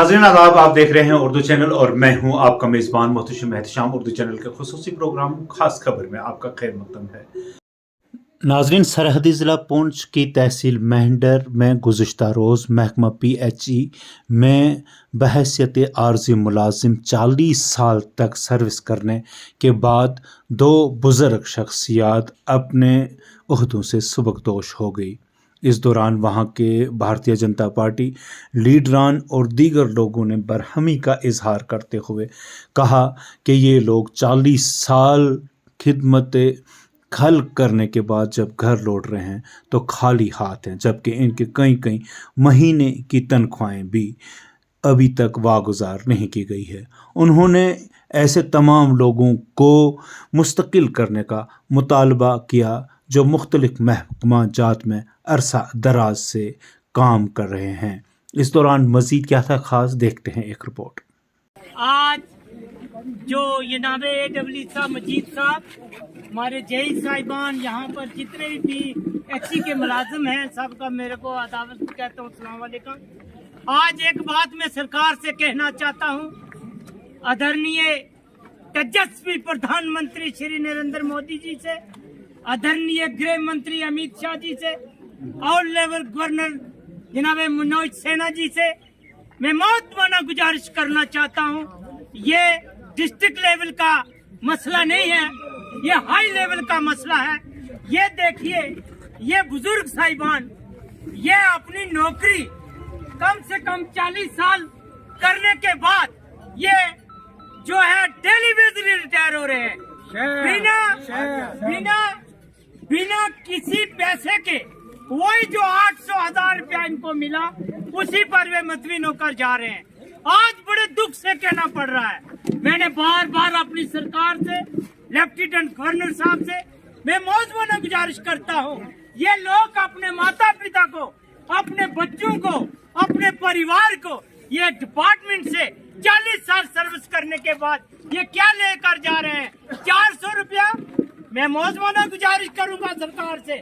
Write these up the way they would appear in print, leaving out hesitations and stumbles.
नाज़रीन आदाब, आप देख रहे हैं उर्दू चैनल और मैं हूं आपका मेज़बान मोहतशिम एहतशाम। उर्दू चैनल के खुसूसी प्रोग्राम खास खबर में आपका खैर मकदम है। नाज़रीन, सरहदी ज़िला पुंछ की तहसील मेहंडर में गुज़िश्ता रोज़ महकमा PHE में बहैसियत आर्ज़ी मुलाजिम 40 साल तक सर्विस करने के बाद दो बुज़ुर्ग शख्सियात अपने ओहदों से सुबकदोश हो गई। इस दौरान वहां के भारतीय जनता पार्टी लीडरान और दीगर लोगों ने बरहमी का इजहार करते हुए कहा कि ये लोग 40 साल खिदमत खल करने के बाद जब घर लौट रहे हैं तो खाली हाथ हैं, जबकि इनके कई महीने की तनख्वाहें भी अभी तक वागुजार नहीं की गई है। उन्होंने ऐसे तमाम लोगों को मुस्तकिल करने का मुतालबा किया जो मुख्तलिफ महकमा जात में अरसा दराज से काम कर रहे हैं। इस दौरान मजीद क्या था खास, देखते हैं एक रिपोर्ट। आज जो जनाब AWE साहब मजीद साहब, हमारे जई साहिबान, यहाँ पर जितने भी PHE के मुलाजिम हैं, सबका मेरे को अदावत कहता हूँ, अस्सलाम वालेकुम। आज एक बात मैं सरकार से कहना चाहता हूँ, आदरणीय तेजस्वी प्रधानमंत्री श्री नरेंद्र मोदी जी से, आदरणीय गृह मंत्री अमित शाह जी से और लेवल गवर्नर जनाब मनोज सिन्हा जी से मैं महत्वपूर्ण गुजारिश करना चाहता हूँ। ये डिस्ट्रिक्ट लेवल का मसला नहीं है, ये हाई लेवल का मसला है। ये देखिए, ये बुजुर्ग साहिबान ये अपनी नौकरी कम से कम 40 साल करने के बाद ये जो है डेली बेसिस रिटायर हो रहे हैं बिना किसी पैसे के। वही जो 800,000 रुपया इनको मिला उसी पर वे मतवीन होकर जा रहे हैं। आज बड़े दुख से कहना पड़ रहा है, मैंने बार बार अपनी सरकार से, लेफ्टिनेंट गवर्नर साहब से मैं मौजूदा गुजारिश करता हूँ, ये लोग अपने माता पिता को, अपने बच्चों को, अपने परिवार को ये डिपार्टमेंट से 40 साल सर्विस करने के बाद ये क्या लेकर जा रहे हैं? 400 रुपया। मैं मौजूदा गुजारिश करूंगा सरकार से,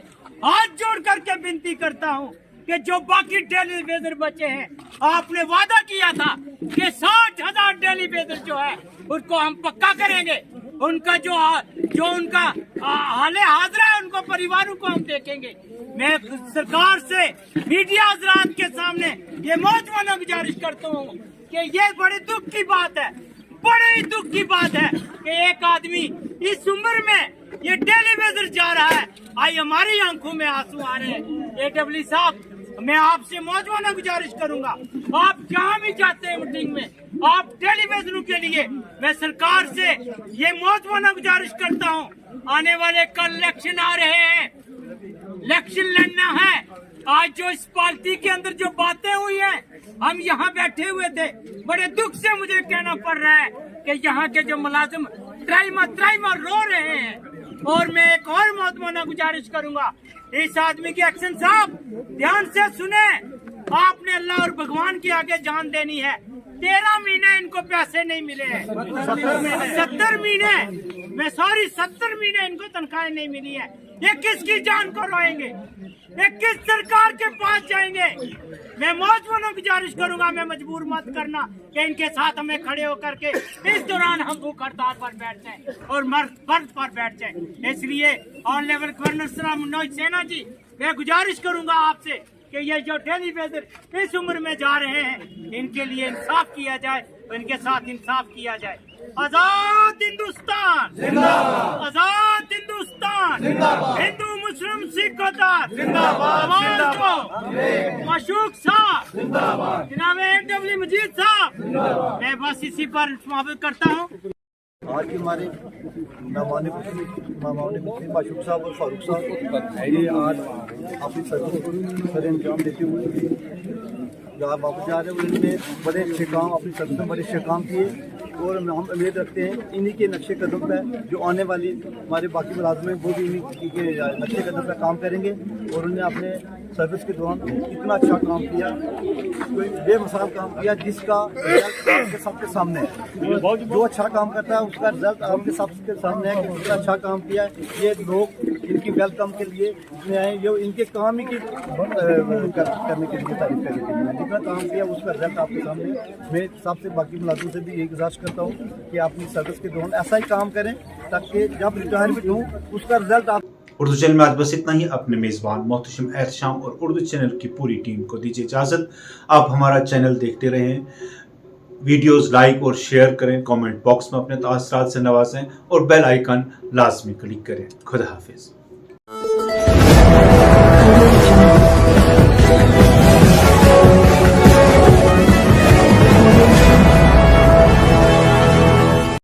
हाथ जोड़ करके विनती करता हूं कि जो बाकी डेली वेजर बचे हैं, आपने वादा किया था कि 60,000 डेली वेजर जो है उनको हम पक्का करेंगे। उनका जो उनका हाले हाजरा है, उनको परिवारों को हम देखेंगे। मैं सरकार से मीडिया हजरात के सामने ये मौजूदा गुजारिश करता हूँ कि ये बड़े दुख की बात है, बड़े ही दुख की बात है कि एक आदमी इस उम्र में ये डेली वेजर जा रहा है। आई हमारी आंखों में आंसू आ रहे हैं। AWE साहब, मैं आपसे मौजूदा गुजारिश करूंगा, आप जहाँ भी जाते हैं मीटिंग में, आप डेली वेजरों के लिए मैं सरकार से ये मौजूदा गुजारिश करता हूँ, आने वाले कल इलेक्शन आ रहे हैं, इलेक्शन लड़ना है। आज जो इस पार्टी के अंदर जो बातें हुई हैं, हम यहाँ बैठे हुए थे, बड़े दुख से मुझे कहना पड़ रहा है कि यहाँ के जो मुलाजिम त्राइमा रो रहे हैं। और मैं एक और मौजूदा गुजारिश करूंगा, इस आदमी की एक्शन साहब ध्यान से सुने, आपने अल्लाह और भगवान के आगे जान देनी है। 13 महीने इनको पैसे नहीं मिले हैं, 70 महीने इनको तनख्वाहें नहीं मिली है। ये किसकी जान को रोएंगे? ये किस सरकार के पास जाएंगे? मैं मौजूदा गुजारिश करूंगा, मैं मजबूर मत करना कि इनके साथ हमें खड़े होकर के इस दौरान हम भूख हड़ताल पर बैठ जाएं और मर्द पर बैठ जाएं। इसलिए ऑन लेवल गवर्नर साहब मनोज सिन्हा जी, मैं गुजारिश करूंगा आपसे कि ये जो डेली वेजर इस उम्र में जा रहे हैं, इनके लिए इंसाफ किया जाए, इनके साथ इंसाफ किया जाए। आजाद हिंदुस्तान जिंदाबाद, आजाद हिंदुस्तान जिंदाबाद, हिंदू मुस्लिम सिख जिंदाबाद, मशूक साहब जिंदाबाद, जनाब AWE मजीद साहब, मैं बस इसी पर समाप्त करता हूँ। आज के हमारे मेहमान मुफ्ती माशूक साहब और फारूक साहब ये आज अपनी सर्विस को सर अंजाम देते हुए जहाँ वापस जा रहे हैं, उन्होंने बड़े अच्छे काम, अपनी सर्विस में बड़े अच्छे काम किए और हम उम्मीद रखते हैं इन्हीं के नक्शे कदम पर जो आने वाली हमारे बाकी मुलाजिम हैं वो भी इन्हीं के नक्शे कदम पर काम करेंगे और उन्हें अपने सर्विस के दौरान इतना अच्छा काम किया, कोई बेमिसाल काम किया जिसका रिजल्ट आपके सबके सामने है। जो अच्छा काम करता है उसका रिजल्ट आपके सबके सामने है कि कितना अच्छा काम किया है। ये लोग इनकी वेलकम के लिए इतने आए, जो इनके काम ही की करने के लिए तारीफ करने के लिए जितना काम किया उसका रिजल्ट आपके सामने है। मैं सबसे बाकी मुलाजिम से भी यही गुजारिश करता हूँ कि अपनी सर्विस के दौरान ऐसा ही काम करें ताकि जब रिटायरमेंट हो उसका रिजल्ट आप। उर्दू चैनल में आज बस इतना ही। अपने मेज़बान मोहतशम एहतशाम और उर्दू चैनल की पूरी टीम को दीजिए इजाज़त। आप हमारा चैनल देखते रहें, वीडियोस लाइक और शेयर करें, कमेंट बॉक्स में अपने तासरात से नवाजें और बेल आइकन लाजमी क्लिक करें। खुदा हाफिज़।